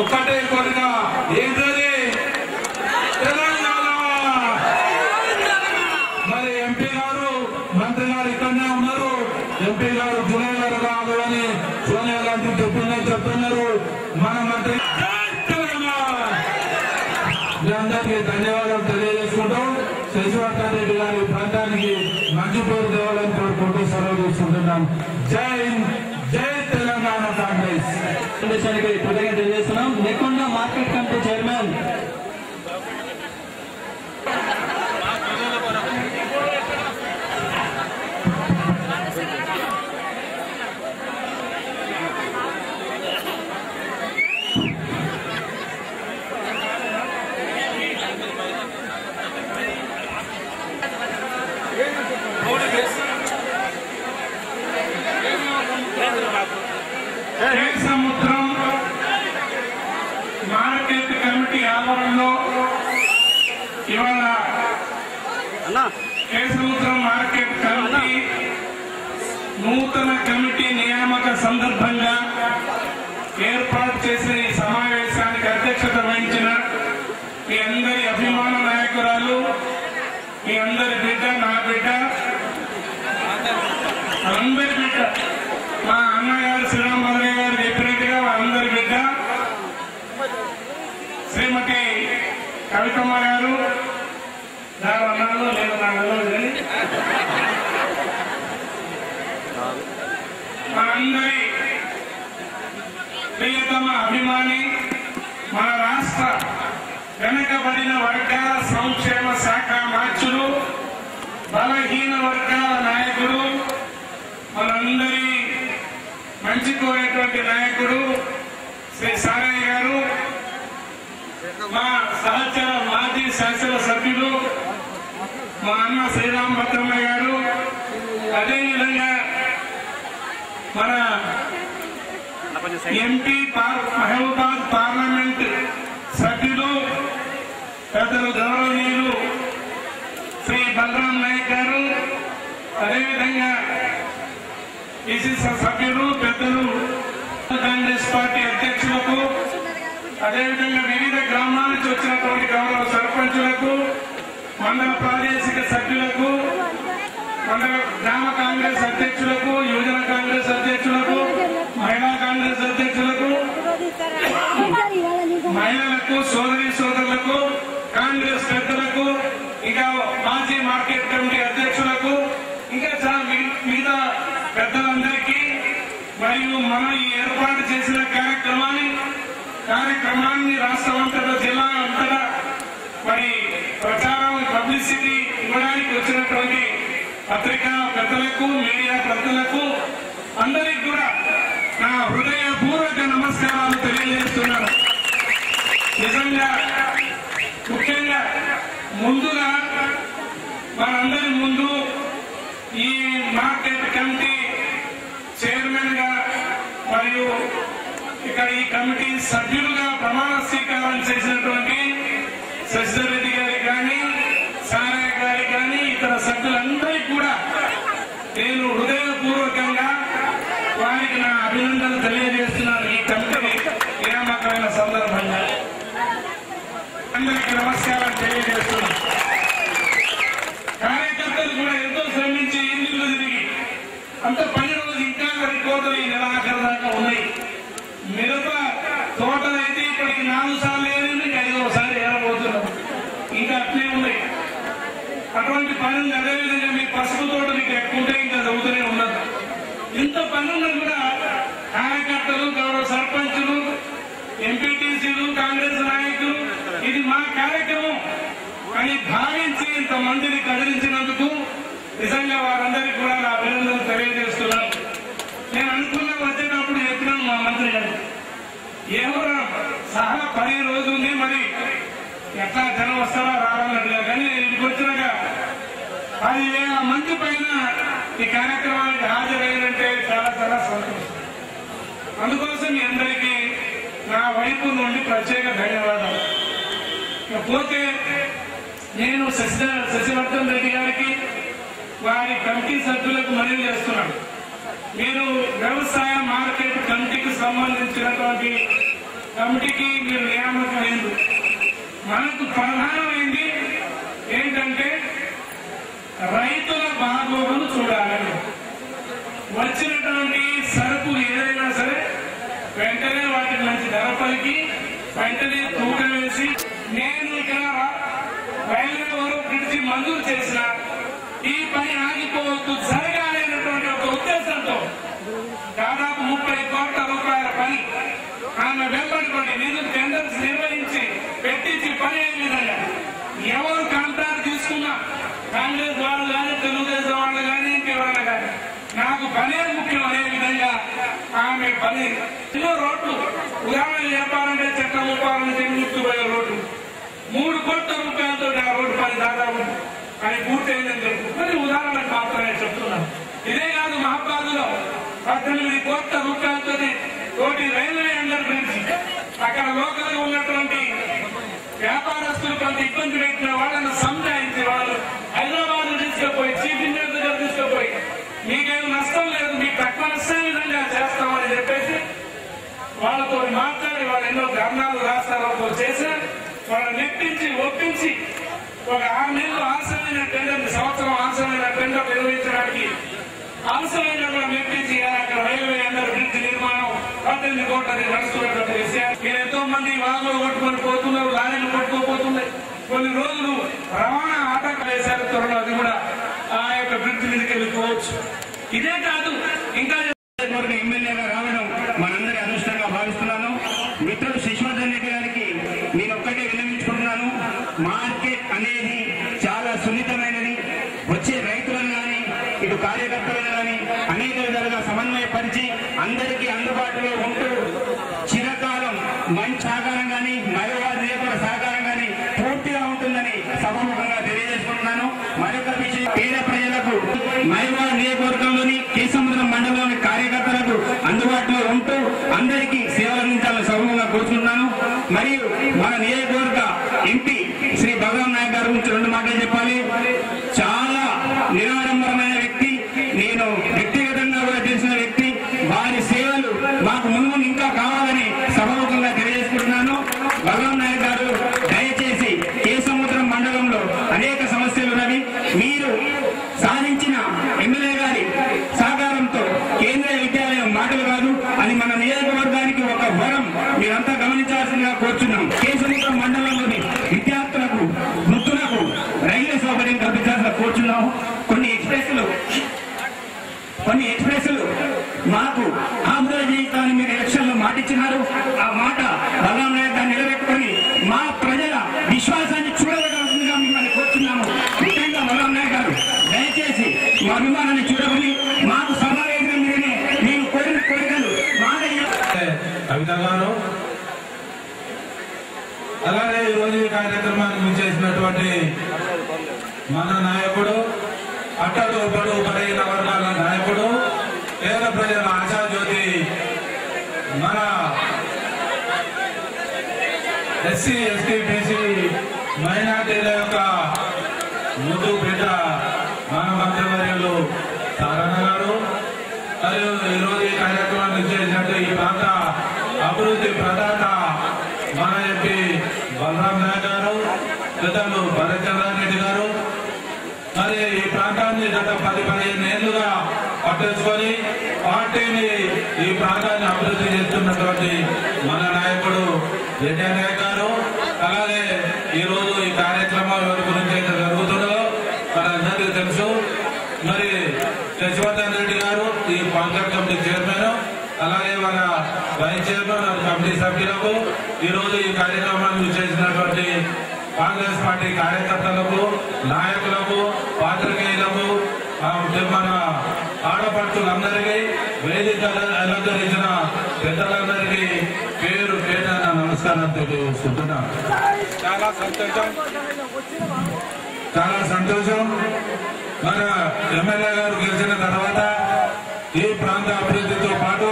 ఒక్కటే కోరిక ఏంటది, తెలంగాణ. మరి ఎంపీ గారు మంత్రి గారు ఇక్కడనే ఉన్నారు. ఎంపీ గారు జూలై గారు కాదు అని సోనియా గాంధీ చెప్తున్నారు. మన మంత్రి మీ అందరికీ ధన్యవాదాలు తెలియజేసుకుంటూ శశివర్ధన్ రెడ్డి గారి ప్రాంతానికి మంచి పేరు తేవాలని కోరుకుంటూ సెలవు తీసుకుంటున్నాం. జై జై తెలంగాణ కాంగ్రెస్. కృతజ్ఞత తెలియజేస్తున్నాం. నెక్కొండ మార్కెట్ కమిటీ చైర్మన్ సముద్రం మార్కెట్ కమిటీ ఆవరణలో ఇవాళ సముద్రం మార్కెట్ కమిటీ నూతన కమిటీ నియామక సందర్భంగా ఏర్పాటు చేసిన ఈ సమావేశానికి అధ్యక్షత వహించిన మీ అందరి అభిమాన నాయకురాలు, మీ అందరి బిడ్డ, నా బిడ్డ, అందరి బిడ్డ, మా అన్నగారు శ్రీరామరావు గారు చెప్పినట్టుగా అందరి బిడ్డ శ్రీమతి కవితమ్మ గారు, దాని అన్నాను లేదు నాకు మా అందరి ప్రియతమ అభిమాని, మన రాష్ట్ర వెనుకబడిన వర్గాల సంక్షేమ శాఖ మార్చులు, బలహీన వర్గాల నాయకుడు, మనందరి మంచి కోరేటువంటి నాయకుడు శ్రీ సారయ్య గారు, మా సహచర మాజీ శాసన సభ్యులు మా అన్న శ్రీరామ్ భద్రమ్మ గారు, అదేవిధంగా మన ఎంపీ మహబూబాద్ పార్లమెంట్ సభ్యులు పెద్దలు గౌరవనీయులు శ్రీ బలరాం నాయక్ గారు, అదేవిధంగా పిసిసి సభ్యులు పెద్దలు కాంగ్రెస్ పార్టీ అధ్యక్షులకు, అదేవిధంగా వివిధ గ్రామాల నుంచి వచ్చినటువంటి గౌరవ సర్పంచులకు, మండల ప్రాదేశిక సభ్యులకు, మండల గ్రామ కాంగ్రెస్ అధ్యక్షులకు, యువజన కాంగ్రెస్ అధ్యక్షులకు, మహిళా కాంగ్రెస్ అధ్యక్షులకు, మహిళలకు, సోదరి సోదరులకు, కాంగ్రెస్ పెద్దలకు, ఇంకా మాజీ మార్కెట్ కమిటీ అధ్యక్షులకు, ఇంకా చాలా మిగతా పెద్దలందరికీ మరియు మనం ఈ ఏర్పాటు చేసిన కార్యక్రమాన్ని రాష్ట్రమంతటా జిల్లా అంతటా మరి ప్రచారం పబ్లిసిటీ ఇవ్వడానికి వచ్చినటువంటి పత్రికా పెద్దలకు, మీడియా పెద్దలకు అందరికీ కూడా నా హృదయపూర్వక నమస్కారాలు తెలియజేస్తున్నాను. నిజంగా ముఖ్యంగా ముందుగా మనందరి ముందు ఈ మార్కెట్ కమిటీ చైర్మన్ గా మరియు ఇక్కడ ఈ కమిటీ సభ్యులుగా ప్రమాణ స్వీకారం చేసినటువంటి శశిధర్ రెడ్డి గారికి కానీ సారయ్య గారికి కానీ ఇతర సభ్యులందరికీ కూడా నేను హృదయపూర్వకంగా వారికి నా అభినందనలు తెలియజేస్తున్నాను. ఈ కమిటీ నియామకమైన సందర్భంగా అందరికీ నమస్కారం తెలియజేస్తున్నాను. కార్యకర్తలు కూడా ఎంతో శ్రమించి ఇల్లు తిరిగి అంత పని రోజు ఇంకా కోతలు ఈ నెలాఖరు దాకా ఉన్నాయి. మిరప తోటలైతే ఇప్పటికి 4 సార్లు ఏరింది, 5వసారి ఏరబోతున్నాం. ఇంకా అట్లే ఉన్నాయి. అటువంటి పనులు అదేవిధంగా మీ పసుపు తోట మీకు ఎక్కుంటే ఇంకా చదువుతూనే ఉన్నారు. ఇంత పనులు కూడా కార్యకర్తలు, గౌరవ సర్పంచులు, ఎంపీటీసీలు, కాంగ్రెస్ నాయకులు ఇది మా కార్యక్రమం అని భావించి ఇంతమందిని కదిలించినందుకు నిజంగా వారందరికీ కూడా నా అభినందనలు తెలియజేస్తున్నాను. నేను అనుకున్న వచ్చేటప్పుడు చెప్పినాను మా మంత్రి గారు ఎవరు సహా 10 రోజులు ఉంది, మరి ఎట్లా జనం వస్తారా రావాలన్నట్టుగా. కానీ నేను ఇంటికి వచ్చినాక 10,000 మంది పైన ఈ కార్యక్రమానికి హాజరైనంటే చాలా చాలా సంతోషం. అందుకోసం మీ అందరికీ నా వైపు నుండి ప్రత్యేక ధన్యవాదాలు. పోతే నేను శశివర్ధన్ రెడ్డి గారికి వారి కమిటీ సభ్యులకు మనవి చేస్తున్నాను. మీరు వ్యవసాయ మార్కెట్ కమిటీకి సంబంధించినటువంటి కమిటీకి మీరు నియామకమైంది. మనకు ప్రధానమైంది ఏంటంటే రైతుల బాగోగులు చూడాలని. వచ్చినటువంటి సరుకు ఏదైనా సరే వెంటనే వాటికి మంచి ధర పలికి వెంటనే తూకం వేసి, నేను ఇక్కడ రైల్వే వరకు పిలిచి మంజూరు చేసిన ఈ పని ఆగిపోవద్దు, జరగాలనేటువంటి ఒక ఉద్దేశంతో దాదాపు 30 కోట్ల రూపాయల పని ఆమె వెంబడి నిధులు టెండర్స్ నిర్వహించి పెట్టించి పని అయ్యే విధంగా ఎవరు కాంట్రాక్ట్ తీసుకున్నా కాంగ్రెస్ వాళ్ళు కానీ తెలుగుదేశం వాళ్ళు కానీ ఇంకెవరైనా కానీ నాకు పనే ముఖ్యం అనే విధంగా ఆమె పని. ఎన్నో రోడ్లు ఉదాహరణ చెప్పాలంటే చెట్ల ముప్పాల నుంచి గుర్తుపోయే రోడ్లు 3 కోట్ల రూపాయలతో ఆ రోడ్డు పని దాదాపు అది పూర్తయిందని చెప్పుకొని ఉదాహరణకు మాత్రమే చెప్తున్నాను. ఇదే కాదు, మహాబాదులో 18 కోట్ల రూపాయలతో తోటి రైల్వే అండర్ బ్రిడ్జ్ అక్కడ లోకల్ ఉన్నటువంటి వ్యాపారస్తులు కొంత ఇబ్బంది పెట్టిన వాళ్ళని సంజాయించి వాళ్ళు హైదరాబాద్ తీసుకుపోయి చీఫ్ ఇంజనీర్ దగ్గర తీసుకుపోయి మీకేం నష్టం లేదు, మీకు తక్కువ నష్టం విధంగా చేస్తామని చెప్పేసి వాళ్ళతో మాట్లాడి వాళ్ళు ఎన్నో ధర్నాలు రాష్ట్రాలతో చేసి వాళ్ళని నెప్పించి ఒప్పించి ఒక 6 నెలలు ఆలస్యమైన టెండర్, సంవత్సరం ఆలస్యమైన టెండర్ నిర్వహించడానికి ఆలస్యమైన కూడా మెప్పించి అక్కడ రైల్వే అండర్ బ్రిడ్జ్ నిర్మాణం 18 కోట్లది నడుస్తున్నటువంటి విషయాలు. మీరు ఎంతో మంది వాగులు కొట్టుకొని పోతున్నారు, లారీలు కొట్టుకోపోతున్నాయి. కొన్ని రోజులు రవాణా ఆటంకం వేశారు. త్వరలో అది కూడా ఆ యొక్క బ్రిడ్జ్ మీదకి వెళ్ళిపోవచ్చు. ఇదే కాదు, ఇంకా ఎమ్మెల్యేగా రావడం మనందరి అదృష్టంగా భావిస్తున్నాను. మిత్రుడు శశివర్ధన్ రెడ్డి గారికి నేను ఒక్కటే విన్నవించుకుంటున్నాను. మార్కెట్ అనేది చాలా సున్నితమైనది. వచ్చే రైతులను కానీ ఇటు కార్యకర్తలను కానీ అనేక విధాలుగా సమన్వయపరిచి అందరికీ అందుబాటులో ఉంటూ చిరకాలం మంచి సహకారం కానీ మరోవారి నియోజకవర్గ సహకారం కానీ పూర్తిగా ఉంటుందని సభాముఖంగా తెలియజేసుకుంటున్నాను. మరొక విషయం, పేద ప్రజలకు మరోవారి నియోజకవర్గంలోని కేసముద్రం మండలంలోని కార్యకర్తలకు అందుబాటులో ఉంటూ అందరికీ సేవలు అందించాలని సభముగా కోరుతున్నాను. మరియు మన నియోజకవర్గ ఎంపీ శ్రీ భగవాన్ నాయక్ గారి గురించి 2 మాటలు చెప్పాలి. చాలా నిరాడంబరమైన వ్యక్తి, నేను వ్యక్తిగతంగా కూడా తెలిసిన వ్యక్తి. వారి సేవలు మాకు ముందు ఇంకా కావాలని సభాముఖంగా తెలియజేసుకుంటున్నాను. భగవాన్ నాయక్ గారు దయచేసి కేసముద్రం మండలంలో అనేక సమస్యలు ఉన్నవి. మీరు సాధించిన ఎమ్మెల్యే గారి సహకారంతో కేంద్రీయ విద్యాలయం మాటలు కాదు, అది మన నియోజకవర్గానికి ఒక వరం. మీరంతా గమనించాల్సిందిగా కోరుచున్నాం. కేసముద్రం మండలంలోని విద్యార్థులకు, వృద్ధులకు రైల్వే సౌకర్యం కల్పించాల్సిన కోరుచున్నాం. కొన్ని ఎక్స్ప్రెస్లు మాకు ఆంధ్ర జీవితాన్ని మీరు ఎలక్షన్లో మాటిచ్చినారు. ఆ మాట భగవాన్ నాయక్ గారు నిలబెట్టుకొని మా ప్రజల విశ్వాసాన్ని చూడవలసిందిగా మిమ్మల్ని కోరుచున్నాము. ముఖ్యంగా భగవాన్ నాయక్ గారు దయచేసి మా అభిమానాన్ని చూడమని మాకు సమావేశం మీదనే మేము కోరిన కోరికలు మాట కవిత గారు, అలాగే ఈ రోజు ఈ కార్యక్రమానికి చేసినటువంటి మన నాయకుడు, అట్టడు బడు బలహీన వర్గాల నాయకుడు, పేద ప్రజల ఆశాజ్యోతి, మన ఎస్సీ ఎస్టీ బీసీ మైనార్టీల యొక్క ముందు బిడ్డ మన మంత్రివర్యులు సారణ గారు, మరియు ఈరోజు ఈ కార్యక్రమాన్ని చేసినట్టు ఈ ప్రాంత అభివృద్ధి ప్రదాత మన ఎంపీ బలరాం నాయక్ గారు, పెద్దలు భరత్చంద్రారెడ్డి గారు, మరి ఈ ప్రాంతాన్ని గత 10-15 ఏళ్లుగా పట్టించుకొని పార్టీని ఈ ప్రాంతాన్ని అభివృద్ధి చేస్తున్నటువంటి మన నాయకుడు రెడ్డి నాయక్ గారు. అలాగే ఈ రోజు ఈ కార్యక్రమం ఎవరి గురించి అయితే జరుగుతుందో మనందరికీ తెలుసు. మరి శశివర్ధన్ రెడ్డి గారు ఈ కాంగ్రెస్ కమిటీ చైర్మన్, అలాగే మన వైస్ చైర్మన్ కమిటీ సభ్యులకు, ఈ రోజు ఈ కార్యక్రమాన్ని చేసినటువంటి కాంగ్రెస్ పార్టీ కార్యకర్తలకు, నాయకులకు, పాత్రికేయులకు, మన ఆడపడుచులందరికీ, వేదిక అలంకరించిన పెద్దలందరికీ పేరు పేరున నమస్కారం తెలియజేసుకుంటున్నాను. చాలా సంతోషం. మన ఎమ్మెల్యే గారు గెలిచిన తర్వాత ఈ ప్రాంత అభివృద్ధితో పాటు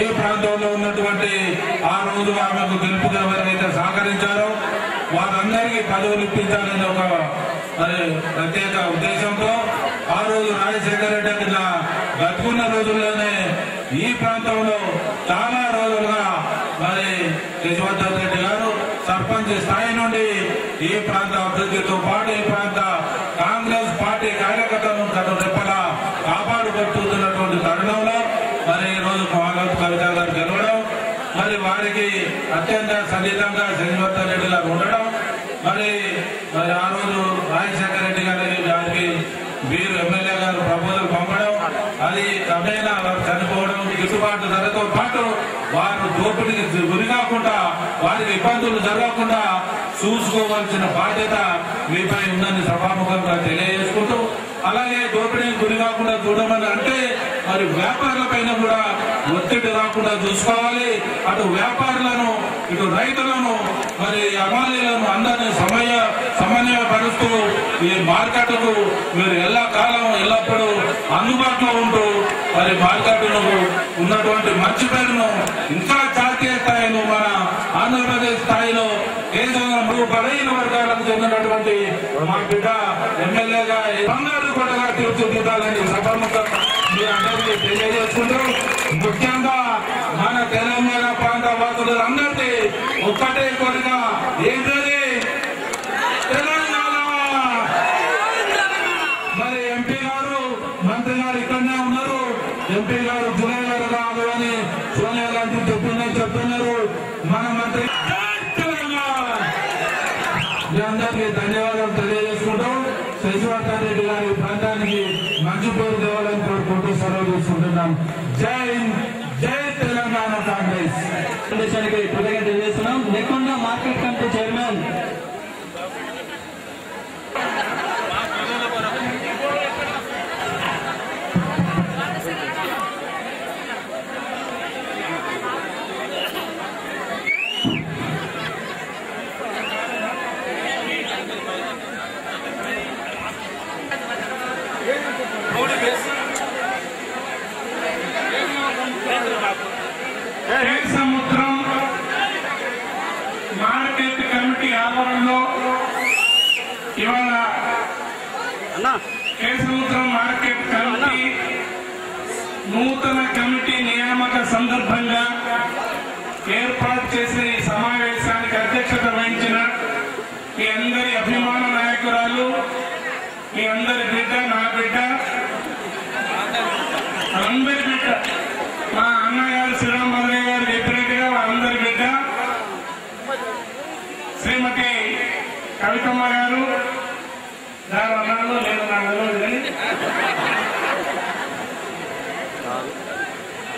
ఈ ప్రాంతంలో ఉన్నటువంటి ఆ రోజు ఆమెకు గెలుపుగా ఎవరైతే సహకరించారో వారందరికీ పదవులు ఇప్పించాలని ఒక ప్రత్యేక ఉద్దేశంతో ఆ రోజు రాజశేఖర రెడ్డి బతుకున్న రోజుల్లోనే ఈ ప్రాంతంలో చాలా రోజులుగా మరి శశివర్ధన్ రెడ్డి గారు సర్పంచ్ స్థాయి నుండి ఈ ప్రాంత అభివృద్ధితో పాటు ఈ ప్రాంత కాంగ్రెస్ పార్టీ కార్యకర్తలను రెప్పలా కాపాడుకుంటున్నటువంటి తరుణంలో మరి ఈ రోజు కవిత గారు గెలవడం, మరి వారికి అత్యంత సన్నిహితంగా శశివర్ధన్ రెడ్డి గారు ఉండడం, మరి ఆ రోజు రాజశేఖర రెడ్డి గారికి వీరు ఎమ్మెల్యే గారు ప్రపోజల్ పంపడం, అది క్రమేణా వారు చనిపోవడం, గిట్టుబాటు ధరతో పాటు వారు దోపిడీకి గురి కాకుండా వారికి ఇబ్బందులు జరగకుండా చూసుకోవాల్సిన బాధ్యత మీపై ఉందని సభాముఖంగా తెలియజేసుకుంటూ, అలాగే దోపిడీకి గురి కాకుండా చూడమని అంటే మరి వ్యాపారుల పైన కూడా ఒత్తిడి రాకుండా చూసుకోవాలి. అటు వ్యాపారులను, ఇటు రైతులను, మరి అమాలీలను అందరినీ సమన్వయపరుస్తూ ఈ మార్కెట్కు మీరు ఎల్లకాలం ఎల్లప్పుడూ అందుబాటులో ఉంటూ మరి మార్కెట్ను ఉన్నటువంటి మంచి పేరును ఇంకా జాతీయ స్థాయిలో మన ఆంధ్రప్రదేశ్ స్థాయిలో కేంద్రంలో బలహీన వర్గాలకు చెందినటువంటి మా బిడ్డ ఎమ్మెల్యేగా బంగారు కొట్టగా తీర్చిదిద్దాలని సభాముఖంగా మీరు అందరికీ తెలియజేసుకుంటూ, ముఖ్యంగా మన తెలంగాణ ప్రాంత వాసులందరికీ ఒక్కటే కోరిక ఏంటది? తెలంగాణ. మరి ఎంపీ గారు, మంత్రి గారు ఇక్కడనే ఉన్నారు. ఎంపీ గారు జులై గారు కాదు అని సోనియా గాంధీ చెప్తున్నారు. మన మంత్రి మీ అందరికీ ధన్యవాదాలు తెలియజేసుకుంటూ శశివర్ధన్ రెడ్డి గారి ప్రాంతానికి మంచి పేరు తేవాలని కోరుకుంటూ సెలవు తీసుకుంటున్నాం. జై జై తెలంగాణ కాంగ్రెస్. కృతజ్ఞత తెలియజేస్తున్నాం. నెక్కొండ మార్కెట్ కమిటీ చైర్మన్ సముద్రం మార్కెట్ కమిటీ ఆధ్వర్యంలో ఇవాళ సముద్రం మార్కెట్ కమిటీ నూతన కమిటీ నియామక సందర్భంగా ఏర్పాటు చేసిన ఈ సమావేశానికి అధ్యక్షత వహించిన మీ అందరి అభిమాన నాయకురాలు, మీ అందరి బిడ్డ, నా బిడ్డ, అందరి బిడ్డ, మా అన్నగారు శ్రీరామభద్రయ్య గారు చెప్పినట్టుగా వాళ్ళందరి బిడ్డ శ్రీమతి కవితమ్మ గారు, దాని అన్నాళ్ళు లేదు నాకు తెలియదు కానీ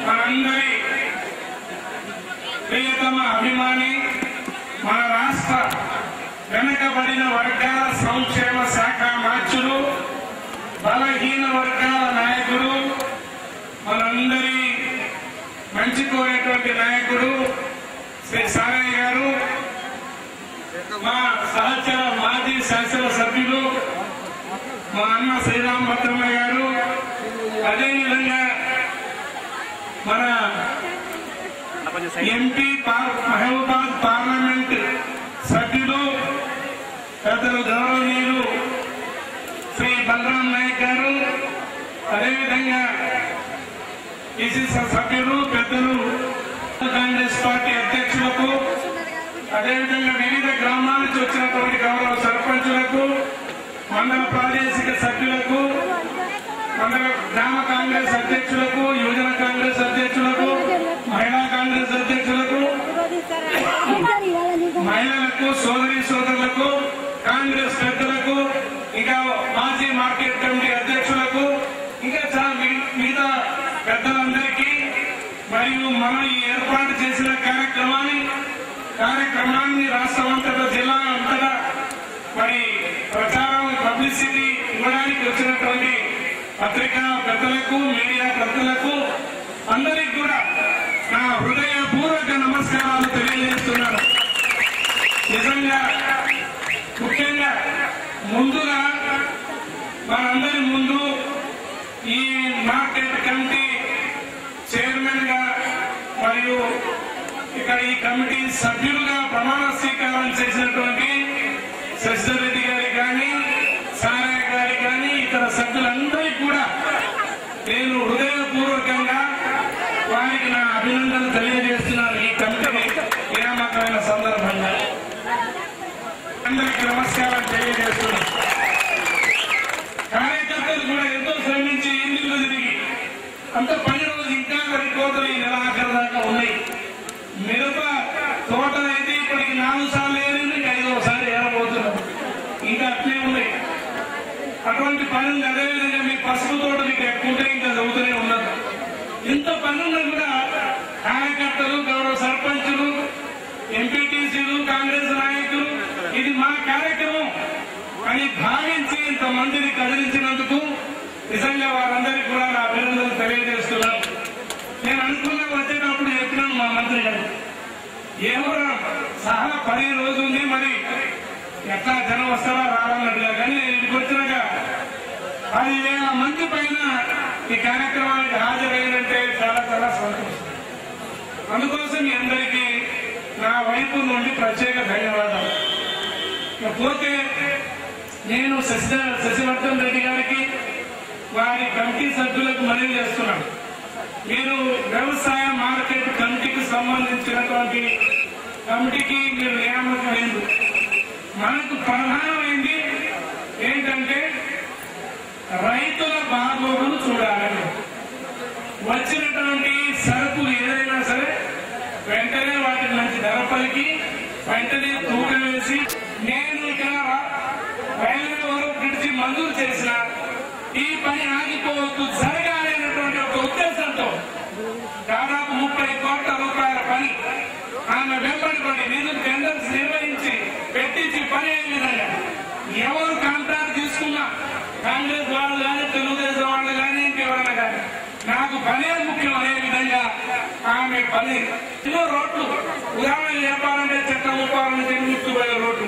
మనందరి ప్రియతమ అభిమాని, మన రాష్ట్ర వెనుకబడిన వర్గాల సంక్షేమ శాఖ మార్చులు, బలహీన వర్గాల నాయకుడు, మనందరి మంచి కోరేటువంటి నాయకుడు శ్రీ సారయ్య గారు, మా సహచర మాజీ శాసనసభ్యులు మా అన్న శ్రీరామ్ భద్రమ్మ గారు, అదేవిధంగా మన ఎంపీ మహబూబాద్ పార్లమెంట్ సభ్యులు పెద్దలు గౌరవనీయులు శ్రీ బలరాం నాయక్ గారు, అదేవిధంగా పిసిసి సభ్యులు పెద్దలు కాంగ్రెస్ పార్టీ అధ్యక్షులకు, అదేవిధంగా వివిధ గ్రామాల నుంచి వచ్చినటువంటి గౌరవ సర్పంచులకు, మండల ప్రాదేశిక సభ్యులకు, మండల గ్రామ కాంగ్రెస్ అధ్యక్షులకు, యువజన కాంగ్రెస్ అధ్యక్షులకు, మహిళా కాంగ్రెస్ అధ్యక్షులకు, మహిళలకు, సోదరి సోదరులకు, కాంగ్రెస్ పెద్దలకు, ఇంకా మాజీ మార్కెట్ కమిటీ అధ్యక్షులకు, ఇంకా చాలా మిగతా పెద్దలందరికీ మరియు మనం ఈ ఏర్పాటు చేసిన కార్యక్రమాన్ని రాష్ట్రం అంతటా జిల్లా అంతటా మరి ప్రచారం పబ్లిసిటీ ఇవ్వడానికి వచ్చినటువంటి పత్రికా పెద్దలకు, మీడియా పెద్దలకు అందరికీ కూడా నా హృదయపూర్వక నమస్కారాలు తెలియజేస్తున్నాను. నిజంగా ముఖ్యంగా ముందుగా మనందరి ముందు ఈ మార్కెట్ కమిటీ చైర్మన్ గా మరియు ఇక్కడ ఈ కమిటీ సభ్యులుగా ప్రమాణ స్వీకారం చేసినటువంటి శశిధర్ రెడ్డి గారి కానీ, సారయ్య గారి కానీ, ఇతర సభ్యులందరికీ కూడా నేను హృదయపూర్వకంగా వారికి నా అభినందనలు తెలియజేస్తున్నాను. ఈ కమిటీ నియామకమైన సందర్భంగా అందరికీ నమస్కారం తెలియజేస్తున్నాను. కార్యకర్తలు కూడా ఎంతో శ్రమించి ఇందులో తిరిగి అంత పని రోజు ఇంకా వరి కోతలు ఈ నెలాఖరు దాకా ఉన్నాయి. మిరప తోటలు అయితే ఇప్పటికి 4 సార్లు ఏరింది, ఇంకా 5వ సారి ఏరబోతున్నాం. ఇంకా అట్లే ఉన్నాయి అటువంటి పనులు. అదేవిధంగా మీ పసుపు తోటలు ఇక్కడ ఎక్కువ ఇంకా చదువుతూనే ఉన్నారు. ఇంత పనులు కూడా కార్యకర్తలు, గౌరవ సర్పంచులు, ఎంపీటీసీలు, కాంగ్రెస్ నాయకులు ఇది మా కార్యక్రమం అని భావించి ఇంతమందిని కదిలించినందుకు నిజంగా వారందరికీ కూడా నా అభినందనలు తెలియజేస్తున్నాను. నేను అనుకున్నా వచ్చేటప్పుడు చెప్పినాను మా మంత్రి గారు, ఏమో సహా 10 రోజులు ఉంది, మరి ఎట్లా జనం వస్తారా రావాలన్నట్టుగా. కానీ నేను ఇంటికి వచ్చినాక 10,000 మంది పైన ఈ కార్యక్రమానికి హాజరైనంటే చాలా చాలా సంతోషం. అందుకోసం మీ అందరికీ నా వైపు నుండి ప్రత్యేక ధన్యవాదాలు. పోతే నేను శశివర్ధన్ రెడ్డి గారికి, వారి కమిటీ సభ్యులకు మనవి చేస్తున్నాను. మీరు వ్యవసాయ మార్కెట్ కమిటీకి సంబంధించినటువంటి కమిటీకి మీరు నియామకమైంది. మనకు ప్రధానమైంది ఏంటంటే రైతుల బాగోగులు చూడాలని. వచ్చినటువంటి సరుకులు ఏదైనా సరే వెంటనే వాటికి మంచి ధర పలికి వెంటనే తూకం వేసి, నేను ఇక్కడ రైల్వే వరకు బ్రిడ్జి మంజూరు చేసిన ఈ పని ఆగిపోవద్దు, జరగాలి అనేటువంటి ఒక ఉద్దేశంతో దాదాపు 30 కోట్ల రూపాయల పని ఆమె వెంబడి నిధులు టెండర్స్ నిర్వహించి పెట్టించి పని అయ్యే విధంగా ఎవరు కాంట్రాక్ట్ తీసుకున్నా కాంగ్రెస్ వాళ్ళు కానీ, తెలుగుదేశం వాళ్ళు కానీ, ఇంకెవరైనా కానీ నాకు పనే ముఖ్యం అనే విధంగా ఆమె పని. ఎన్నో రోడ్లు ఉదాహరణ చెప్పాలంటే చట్టముప్పాలని చెల్లిస్తుపోయే రోడ్లు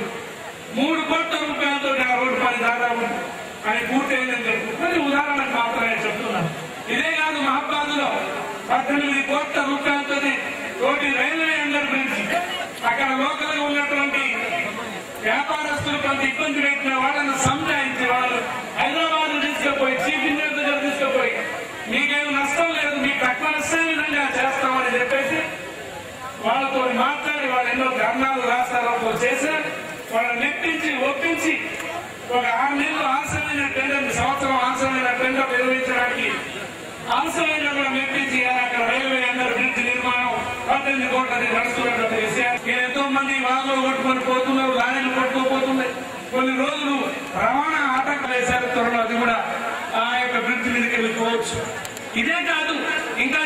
3 కోట్ల రూపాయలతో ఆ రోడ్డు పని దాదాపు అని పూర్తయిందని చెప్తుంది. ఉదాహరణకు మాత్రమే చెప్తున్నాను. ఇదే కాదు, మహబాద్ లో 18 కోట్ల రూపాయలతో తోటి రైల్వే అండర్ బ్రిడ్జ్, అక్కడ లోకల్ గా ఉన్నటువంటి వ్యాపారస్తులు కొంత ఇబ్బంది పెట్టిన వాళ్ళని సంజాయించి వాళ్ళు హైదరాబాద్ తీసుకుపోయి చీఫ్ ఇంజనీర్ దగ్గర తీసుకుపోయి మీకేమి నష్టం లేదు, మీకు తక్కువ నష్టం విధంగా చేస్తామని చెప్పేసి వాళ్ళతో మాట్లాడి వాళ్ళు ఎన్నో ధర్నాలు రాస్తారోపో చేసి వాళ్ళని నెప్పించి ఒప్పించి ఒక 6 నెలలు ఆలస్యమైన టెండర్, సంవత్సరం ఆలస్యమైన టెండర్ నిర్వహించడానికి ఆలస్యమైన కూడా మెప్పించి అక్కడ రైల్వే అండర్ బ్రిడ్జ్ నిర్మాణం 18 కోట్లది నడుస్తున్నటువంటి విషయాన్ని ఎంతో మంది వాగులో కొట్టుకొని పోతున్నారు, లారీలు కొట్టుకోపోతున్నాయి. కొన్ని రోజులు రవాణా ఆటంకం వేశారు. త్వరలో అది కూడా ఆ యొక్క బ్రిడ్జ్ మీదకి వెళ్ళిపోవచ్చు. ఇదే కాదు, ఇంకా